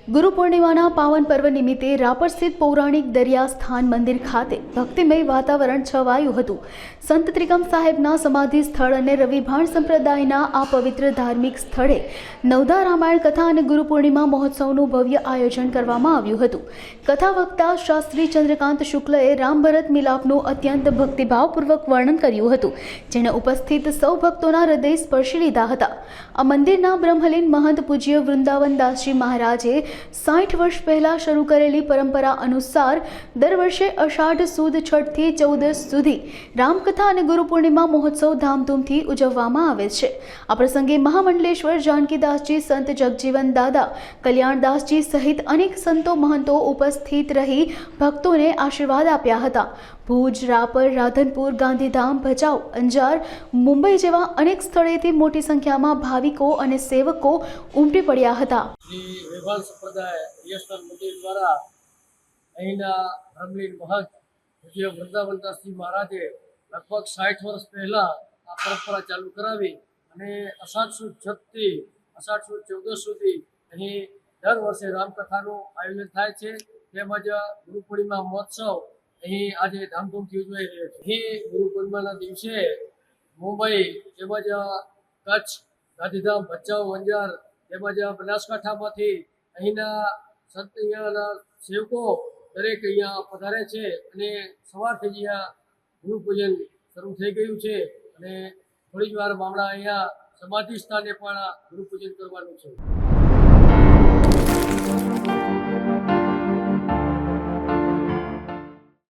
ગુરુ પૂર્ણિમાના પાવન પર્વ નિમિત્તે રાપર સ્થિત પૌરાણિક દરિયા સ્થાન મંદિર ખાતે ભક્તિમય વાતાવરણ છવાયું હતું। સંત ત્રિકમ સાહેબના સમાધિ સ્થળ અને રવિભાણ સંપ્રદાયના આ પવિત્ર ધાર્મિક સ્થળે નવદા રામાયણ કથા અને ગુરુ પૂર્ણિમા મહોત્સવનું ભવ્ય આયોજન કરવામાં આવ્યું હતું। કથા વક્તા શાસ્ત્રી ચંદ્રકાંત શુક્લએ રામ ભરત મિલાપનું અત્યંત ભક્તિભાવપૂર્વક વર્ણન કર્યું હતું, જેને ઉપસ્થિત સૌ ભક્તોના હૃદય સ્પર્શી લીધા હતા। આ મંદિરના બ્રહ્મલીન મહંત પૂજ્ય વૃંદાવન દાસજી મહારાજે 60 વર્ષ પહેલા શરૂ કરેલી પરંપરા અનુસાર દર વર્ષે અષાઢ સુદ છઠથી 14 સુધી રામકથા અને ગુરુ પૂર્ણિમા મહોત્સવ ધામધૂમથી ઉજવવામાં આવે છે। આ પ્રસંગે મહામંડલેશ્વર જાનકીદાસજી, સંત જગજીવન દાદા, કલ્યાણદાસજી સહિત અનેક સંતો મહંતો ઉપસ્થિત રહી ભક્તોને આશીર્વાદ આપ્યા હતા। ભુજ, રાપર, રાધનપુર, ગાંધીધામ, ભચાઉ, અંજાર, મુંબઈ જેવા અનેક સ્થળેથી મોટી સંખ્યામાં ભાવિકો અને સેવકો ઉમટી પડ્યા હતા। વેભાણ સંપ્રદાય યશનાથ મંદિર દ્વારા અહીંના બ્રહ્મલીન મહંત પૂજ્ય વૃંદાવનદાસજી મહારાજે લગભગ 60 વર્ષ પહેલા આ પરંપરા ચાલુ કરાવી અને અષાઢ સુદ છઠથી અષાઢ સુદ 14 સુધી અહીં દર વર્ષે રામકથાનું આયોજન થાય છે। તેમજ ગુરુ પૂર્ણિમા મહોત્સવ અહીં આજે ધામધૂમથી ઉજવાઈ રહ્યો છે। અહીં ગુરુ પૂર્ણિમાના દિવસે મુંબઈ તેમજ કચ્છ, ગાંધીધામ, ભચાઉ, અંજાર તેમજ બનાસકાંઠામાંથી અહીંના સંત અહીંયાના સેવકો દરેક અહીંયા પધારે છે અને સવારથી જ અહીંયા ગુરુ પૂજન શરૂ થઈ ગયું છે અને થોડી જ વારમાં હમણાં અહીંયા સમાધિ સ્થાને પણ ગુરુ પૂજન કરવાનું છે।